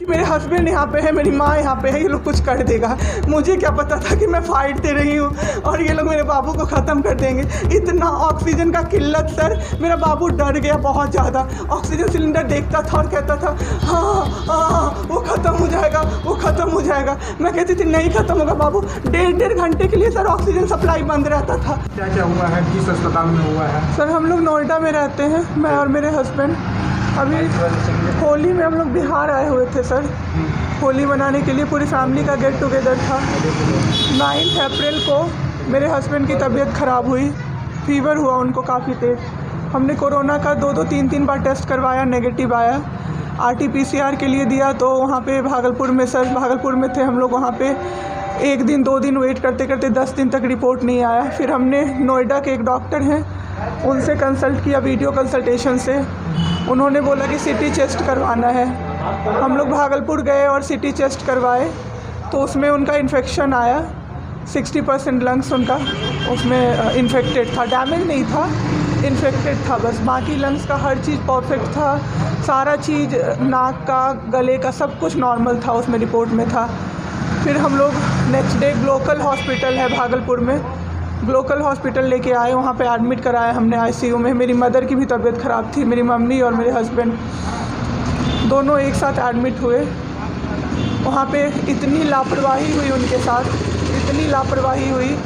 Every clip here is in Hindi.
मेरे हस्बैंड यहाँ पे है, मेरी माँ यहाँ पे है, ये लोग कुछ कर देगा। मुझे क्या पता था कि मैं फाइट दे रही हूँ और ये लोग मेरे बाबू को ख़त्म कर देंगे। इतना ऑक्सीजन का किल्लत सर, मेरा बाबू डर गया बहुत ज़्यादा। ऑक्सीजन सिलेंडर देखता था और कहता था हाँ वो ख़त्म हो जाएगा, वो ख़त्म हो जाएगा। मैं कहती थी नहीं ख़त्म होगा बाबू। डेढ़ घंटे के लिए सर ऑक्सीजन सप्लाई बंद रहता था। क्या क्या हुआ है, किस अस्पताल में हुआ है? सर हम लोग नोएडा में रहते हैं, मैं और मेरे हस्बैंड। अभी होली में हम लोग बिहार आए हुए थे सर, होली मनाने के लिए पूरी फैमिली का गेट टुगेदर था। 9 अप्रैल को मेरे हस्बैंड की तबीयत ख़राब हुई, फीवर हुआ उनको काफ़ी तेज़। हमने कोरोना का 2 3 बार टेस्ट करवाया, नेगेटिव आया। RT-PCR के लिए दिया तो वहाँ पे भागलपुर में सर, भागलपुर में थे हम लोग, वहाँ पे 1 दिन 2 दिन वेट करते करते 10 दिन तक रिपोर्ट नहीं आया। फिर हमने नोएडा के एक डॉक्टर हैं उनसे कंसल्ट किया, वीडियो कंसल्टेशन से। उन्होंने बोला कि CT चेस्ट करवाना है। हम लोग भागलपुर गए और CT चेस्ट करवाए तो उसमें उनका इन्फेक्शन आया। 60% लंग्स उनका उसमें इन्फेक्टेड था, डैमेज नहीं था, इन्फेक्टेड था बस। बाकी लंग्स का हर चीज़ परफेक्ट था, सारा चीज़ नाक का, गले का सब कुछ नॉर्मल था, उसमें रिपोर्ट में था। फिर हम लोग नेक्स्ट डे ग्लोकल हॉस्पिटल है भागलपुर में, ग्लोकल हॉस्पिटल लेके आए, वहाँ पे एडमिट कराया हमने ICU में। मेरी मदर की भी तबीयत ख़राब थी, मेरी मम्मी और मेरे हस्बैंड दोनों एक साथ एडमिट हुए। वहाँ पे इतनी लापरवाही हुई उनके साथ, इतनी लापरवाही हुई।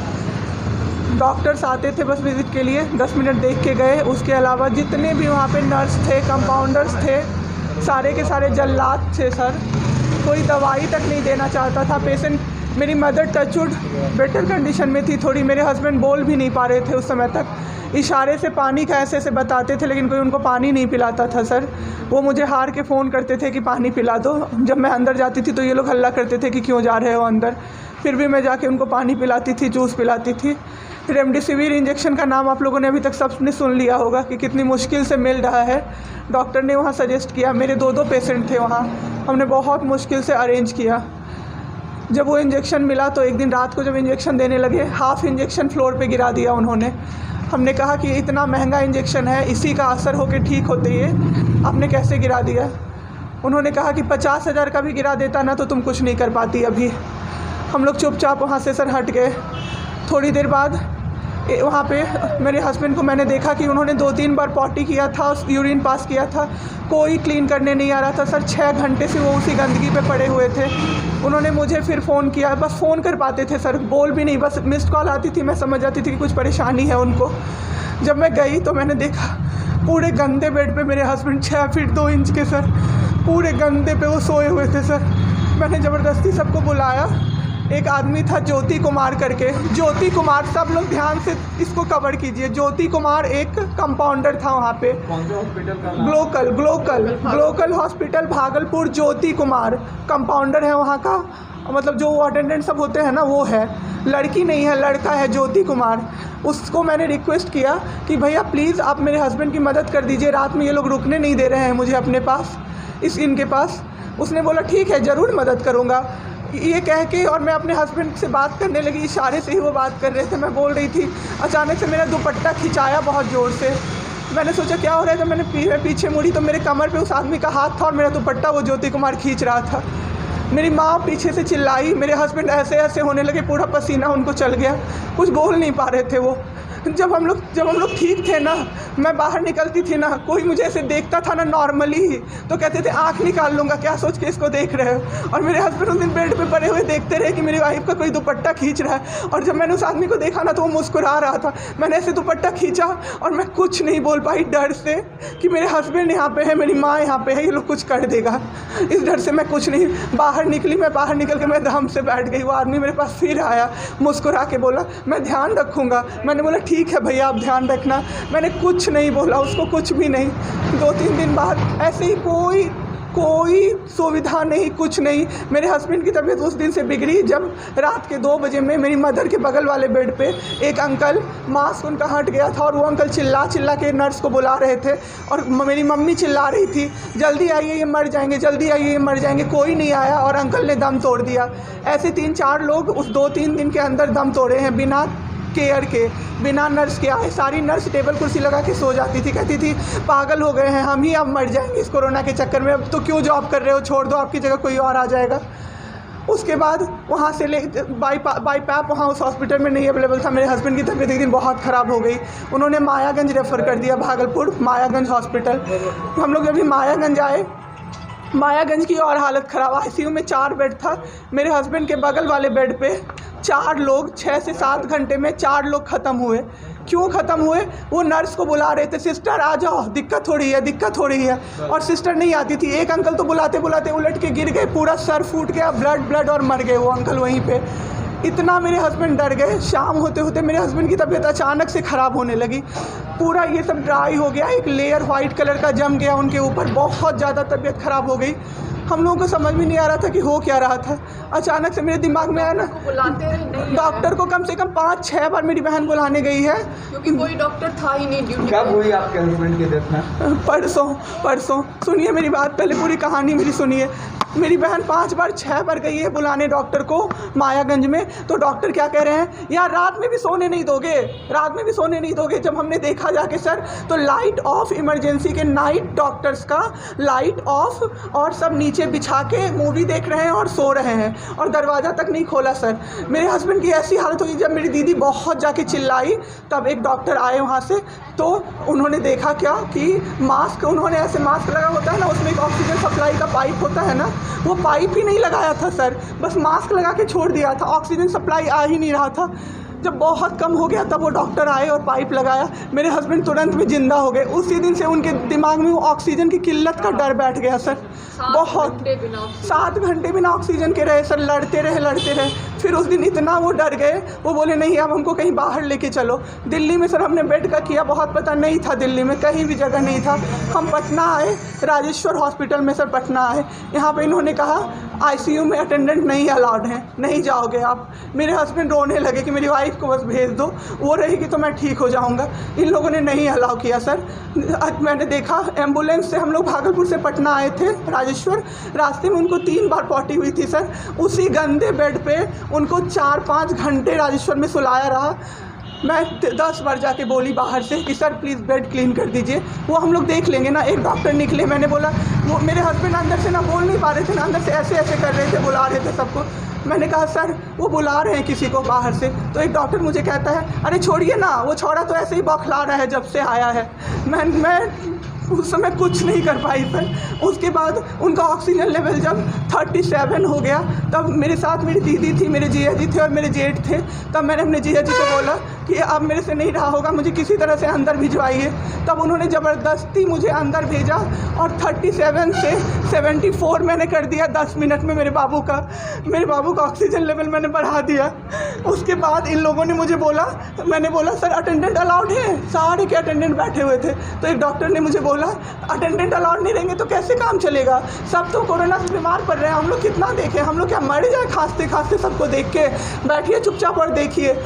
डॉक्टर्स आते थे बस विज़िट के लिए, 10 मिनट देख के गए। उसके अलावा जितने भी वहाँ पे नर्स थे, कंपाउंडर्स थे, सारे के सारे जल्लाद थे सर। कोई दवाई तक नहीं देना चाहता था पेशेंट। मेरी मदर टचवुड बेटर कंडीशन में थी थोड़ी, मेरे हस्बैंड बोल भी नहीं पा रहे थे उस समय तक, इशारे से पानी का ऐसे बताते थे, लेकिन कोई उनको पानी नहीं पिलाता था सर। वो मुझे हार के फ़ोन करते थे कि पानी पिला दो। जब मैं अंदर जाती थी तो ये लोग हल्ला करते थे कि क्यों जा रहे हो अंदर, फिर भी मैं जाके उनको पानी पिलाती थी, जूस पिलाती थी। रेमडेसिविर इंजेक्शन का नाम आप लोगों ने अभी तक सबने सुन लिया होगा कि कितनी मुश्किल से मिल रहा है। डॉक्टर ने वहाँ सजेस्ट किया, मेरे 2 पेशेंट थे वहाँ, हमने बहुत मुश्किल से अरेंज किया। जब वो इंजेक्शन मिला तो एक दिन रात को जब इंजेक्शन देने लगे, हाफ़ इंजेक्शन फ्लोर पे गिरा दिया उन्होंने। हमने कहा कि इतना महंगा इंजेक्शन है, इसी का असर होके ठीक होते ये आपने कैसे गिरा दिया। उन्होंने कहा कि 50,000 का भी गिरा देता ना तो तुम कुछ नहीं कर पाती अभी। हम लोग चुपचाप वहाँ से सर हट गए। थोड़ी देर बाद वहाँ पे मेरे हस्बैंड को मैंने देखा कि उन्होंने 2 3 बार पॉटी किया था, यूरिन पास किया था, कोई क्लीन करने नहीं आ रहा था सर। 6 घंटे से वो उसी गंदगी पे पड़े हुए थे। उन्होंने मुझे फिर फ़ोन किया, बस फ़ोन कर पाते थे सर, बोल भी नहीं, बस मिस्ड कॉल आती थी, मैं समझ जाती थी कि कुछ परेशानी है उनको। जब मैं गई तो मैंने देखा पूरे गंदे बेड पे मेरे हस्बैंड 6 फीट 2 इंच के सर, पूरे गंदे पे वो सोए हुए थे सर। मैंने ज़बरदस्ती सबको बुलाया। एक आदमी था ज्योति कुमार करके, ज्योति कुमार, सब लोग ध्यान से इसको कवर कीजिए। ज्योति कुमार एक कंपाउंडर था वहाँ पे। कौन से हॉस्पिटल का नाम? Glocal hospital Bhagalpur. Jyoti Kumar compounder है वहाँ का, मतलब जो अटेंडेंट सब होते हैं ना वो है, लड़की नहीं है लड़का है, ज्योति कुमार। उसको मैंने रिक्वेस्ट किया कि भैया प्लीज़ आप मेरे हस्बैंड की मदद कर दीजिए, रात में ये लोग रुकने नहीं दे रहे हैं मुझे अपने पास, इनके पास। उसने बोला ठीक है ज़रूर मदद करूँगा, ये कह के, और मैं अपने हस्बैंड से बात करने लगी, इशारे से ही वो बात कर रहे थे, मैं बोल रही थी। अचानक से मेरा दुपट्टा खिंचाया बहुत ज़ोर से। मैंने सोचा क्या हो रहा है, जब मैंने पीछे मुड़ी तो मेरे कमर पे उस आदमी का हाथ था और मेरा दुपट्टा वो ज्योति कुमार खींच रहा था। मेरी माँ पीछे से चिल्लाई, मेरे हस्बैंड ऐसे ऐसे होने लगे, पूरा पसीना उनको चल गया, कुछ बोल नहीं पा रहे थे वो। जब हम लोग ठीक थे ना, मैं बाहर निकलती थी ना, कोई मुझे ऐसे देखता था ना नॉर्मली ही तो कहते थे आँख निकाल लूँगा, क्या सोच के इसको देख रहे हो। और मेरे हस्बैंड उस दिन बेड पे पड़े हुए देखते रहे कि मेरी वाइफ का कोई दुपट्टा खींच रहा है। और जब मैंने उस आदमी को देखा ना तो वो मुस्कुरा रहा था। मैंने ऐसे दुपट्टा खींचा और मैं कुछ नहीं बोल पाई डर से कि मेरे हस्बैंड यहाँ पे है, मेरी माँ यहाँ पे है, ये लोग कुछ कर देगा। इस डर से मैं कुछ नहीं बाहर निकली। मैं बाहर निकल के मैं दम से बैठ गई। वो आदमी मेरे पास फिर आया, मुस्कुरा के बोला मैं ध्यान रखूँगा। मैंने बोला ठीक है भैया आप ध्यान रखना। मैंने कुछ नहीं बोला उसको, कुछ भी नहीं। 2-3 दिन बाद ऐसे ही कोई सुविधा नहीं, कुछ नहीं। मेरे हस्बैंड की तबीयत उस दिन से बिगड़ी जब रात के 2 बजे में मेरी मदर के बगल वाले बेड पे एक अंकल, मास्क उनका हट गया था और वो अंकल चिल्ला के नर्स को बुला रहे थे और मेरी मम्मी चिल्ला रही थी जल्दी आइए ये मर जाएंगे, जल्दी आइए ये मर जाएंगे। कोई नहीं आया और अंकल ने दम तोड़ दिया। ऐसे 3-4 लोग उस 2-3 दिन के अंदर दम तोड़े हैं बिना केयर के, बिना नर्स के आए। सारी नर्स टेबल कुर्सी लगा के सो जाती थी, कहती थी पागल हो गए हैं हम ही, अब मर जाएंगे इस कोरोना के चक्कर में, अब तो क्यों जॉब कर रहे हो, छोड़ दो, आपकी जगह कोई और आ जाएगा। उसके बाद वहाँ से बाई पैप वहाँ उस हॉस्पिटल में नहीं अवेलेबल था। मेरे हस्बैंड की तबीयत एक दिन बहुत ख़राब हो गई, उन्होंने मायागंज रेफ़र कर दिया, भागलपुर मायागंज हॉस्पिटल। हम लोग जब भी मायागंज आए, मायागंज की और हालत ख़राब, आईसीयू में 4 बेड था। मेरे हस्बैंड के बगल वाले बेड पे 4 लोग 6 से 7 घंटे में 4 लोग ख़त्म हुए। क्यों ख़त्म हुए? वो नर्स को बुला रहे थे, सिस्टर आ जाओ, दिक्कत हो रही है, दिक्कत हो रही है, और सिस्टर नहीं आती थी। एक अंकल तो बुलाते बुलाते उलट के गिर गए, पूरा सर फूट गया, ब्लड और मर गए वो अंकल वहीं पे। इतना मेरे हस्बैंड डर गए। शाम होते होते मेरे हस्बैंड की तबीयत अचानक से ख़राब होने लगी, पूरा ये सब ड्राई हो गया, एक लेयर वाइट कलर का जम गया उनके ऊपर, बहुत ज़्यादा तबीयत ख़राब हो गई। हम लोगों को समझ में नहीं आ रहा था कि हो क्या रहा था। अचानक से मेरे दिमाग में आया ना, डॉक्टर को कम से कम 5-6 बार मेरी बहन बुलाने गई है, क्योंकि कोई डॉक्टर था ही नहीं ड्यूटी। कब हुई आपके हस्बैंड की डेथ में? परसों। सुनिए मेरी बात, पहले पूरी कहानी मेरी सुनिए। मेरी बहन 5 बार 6 बार गई है बुलाने डॉक्टर को मायागंज में, तो डॉक्टर क्या कह रहे हैं, यार रात में भी सोने नहीं दोगे, रात में भी सोने नहीं दोगे। जब हमने देखा जाके सर, तो लाइट ऑफ, इमरजेंसी के नाइट डॉक्टर्स का लाइट ऑफ, और सब नीचे बिछा के मूवी देख रहे हैं और सो रहे हैं, और दरवाज़ा तक नहीं खोला सर। मेरे हस्बैंड की ऐसी हालत हुई, जब मेरी दीदी बहुत जाके चिल्लाई, तब एक डॉक्टर आए वहाँ से, तो उन्होंने देखा क्या कि मास्क, उन्होंने ऐसे मास्क लगा होता है ना, उसमें एक ऑक्सीजन सप्लाई का पाइप होता है ना, वो पाइप ही नहीं लगाया था सर, बस मास्क लगा के छोड़ दिया था, ऑक्सीजन सप्लाई आ ही नहीं रहा था। जब बहुत कम हो गया तब वो डॉक्टर आए और पाइप लगाया, मेरे हस्बैंड तुरंत में ज़िंदा हो गए। उसी दिन से उनके दिमाग में वो ऑक्सीजन की किल्लत का डर बैठ गया सर। बहुत 7 घंटे बिना ऑक्सीजन के रहे सर, लड़ते रहे। फिर उस दिन इतना वो डर गए, वो बोले नहीं अब हमको कहीं बाहर लेके चलो। दिल्ली में सर हमने बेड का किया, बहुत पता नहीं था, दिल्ली में कहीं भी जगह नहीं था। हम पटना आए, राजेश्वर हॉस्पिटल में सर पटना आए। यहाँ पे इन्होंने कहा आईसीयू में अटेंडेंट नहीं अलाउड हैं, नहीं जाओगे आप। मेरे हस्बैंड रोने लगे कि मेरी वाइफ को बस भेज दो, वो रहेगी तो मैं ठीक हो जाऊँगा। इन लोगों ने नहीं अलाउ किया सर। मैंने देखा एम्बुलेंस से हम लोग भागलपुर से पटना आए थे राजेश्वर, रास्ते में उनको 3 बार पॉटी हुई थी सर। उसी गंदे बेड पे उनको 4-5 घंटे राजेश्वर में सुलाया रहा। मैं 10 बार जाके बोली बाहर से कि सर प्लीज़ बेड क्लीन कर दीजिए, वो हम लोग देख लेंगे ना। एक डॉक्टर निकले, मैंने बोला, वो मेरे हस्बैंड अंदर से ना बोल नहीं पा रहे थे ना, अंदर से ऐसे कर रहे थे, बुला रहे थे सबको। मैंने कहा सर वो बुला रहे हैं किसी को बाहर से, तो एक डॉक्टर मुझे कहता है अरे छोड़िए ना, वो छोड़ा तो ऐसे ही बौखला रहा है जब से आया है। मैं उस समय कुछ नहीं कर पाई सर। उसके बाद उनका ऑक्सीजन लेवल जब 37 हो गया, तब मेरे साथ मेरी दीदी थी, मेरे जीजा जी थे और मेरे जेठ थे। तब मैंने अपने जीजा जी को बोला कि अब मेरे से नहीं रहा होगा, मुझे किसी तरह से अंदर भिजवाइए। तब उन्होंने ज़बरदस्ती मुझे अंदर भेजा और 37 से 74 मैंने कर दिया 10 मिनट में। मेरे बाबू का ऑक्सीजन लेवल मैंने बढ़ा दिया। उसके बाद इन लोगों ने मुझे बोला, मैंने बोला सर अटेंडेंट अलाउड है, सारे के अटेंडेंट बैठे हुए थे। तो एक डॉक्टर ने मुझे बोला अटेंडेंट अलाउड नहीं रहेंगे तो कैसे काम चलेगा, सब तो कोरोना से बीमार पड़ रहे हैं, हम लोग कितना देखें, हम लोग क्या मर जाए खांसते खांसते सबको देख के, बैठिए चुपचाप और देखिए।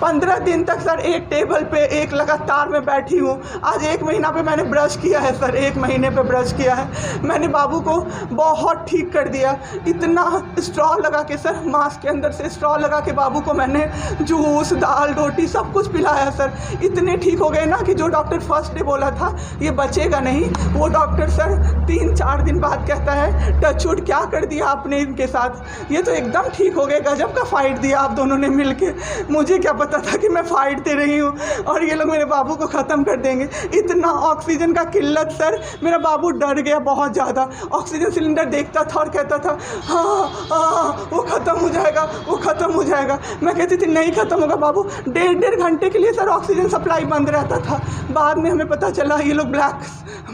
15 दिन तक सर एक टेबल पे एक लगातार मैं बैठी हूँ। आज 1 महीना पे मैंने ब्रश किया है सर, 1 महीने पे ब्रश किया है मैंने। बाबू को बहुत ठीक कर दिया, इतना स्ट्रॉ लगा के सर, मास्क के अंदर से स्ट्रॉ लगा के बाबू को मैंने जूस, दाल, रोटी सब कुछ पिलाया सर। इतने ठीक हो गए ना कि जो डॉक्टर फर्स्ट डे बोला था ये बचेगा नहीं, वो डॉक्टर सर 3-4 दिन बाद कहता है टचवुड क्या कर दिया आपने इनके साथ, ये तो एकदम ठीक हो गए, गजब का फाइट दिया आप दोनों ने मिल के। मुझे क्या पता था कि मैं फाइट दे रही हूँ और ये लोग मेरे बाबू को ख़त्म कर देंगे। इतना ऑक्सीजन का किल्लत सर, मेरा बाबू डर गया बहुत ज़्यादा। ऑक्सीजन सिलेंडर देखता था और कहता था हाँ वो ख़त्म हो जाएगा, वो ख़त्म हो जाएगा। मैं कहती थी नहीं ख़त्म होगा बाबू। 1.5 घंटे के लिए सर ऑक्सीजन सप्लाई बंद रहता था। बाद में हमें पता चला ये लोग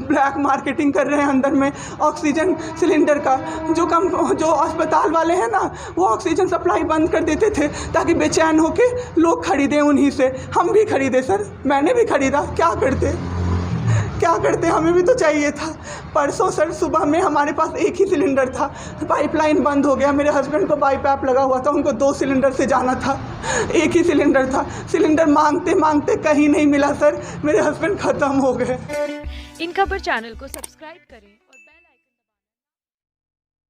ब्लैक मार्केटिंग कर रहे हैं अंदर में ऑक्सीजन सिलेंडर का। जो अस्पताल वाले हैं ना, वो ऑक्सीजन सप्लाई बंद कर देते थे ताकि बेचैन होके लोग खरीदें उन्हीं से। हम भी खरीदे सर, मैंने भी खरीदा, क्या करते हमें भी तो चाहिए था। परसों सर सुबह में हमारे पास एक ही सिलेंडर था, पाइपलाइन बंद हो गया। मेरे हस्बैंड को बाईपैप लगा हुआ था, उनको 2 सिलेंडर से जाना था, एक ही सिलेंडर था। सिलेंडर मांगते मांगते कहीं नहीं मिला सर, मेरे हस्बैंड ख़त्म हो गए। इन खबर चैनल को सब्सक्राइब करें।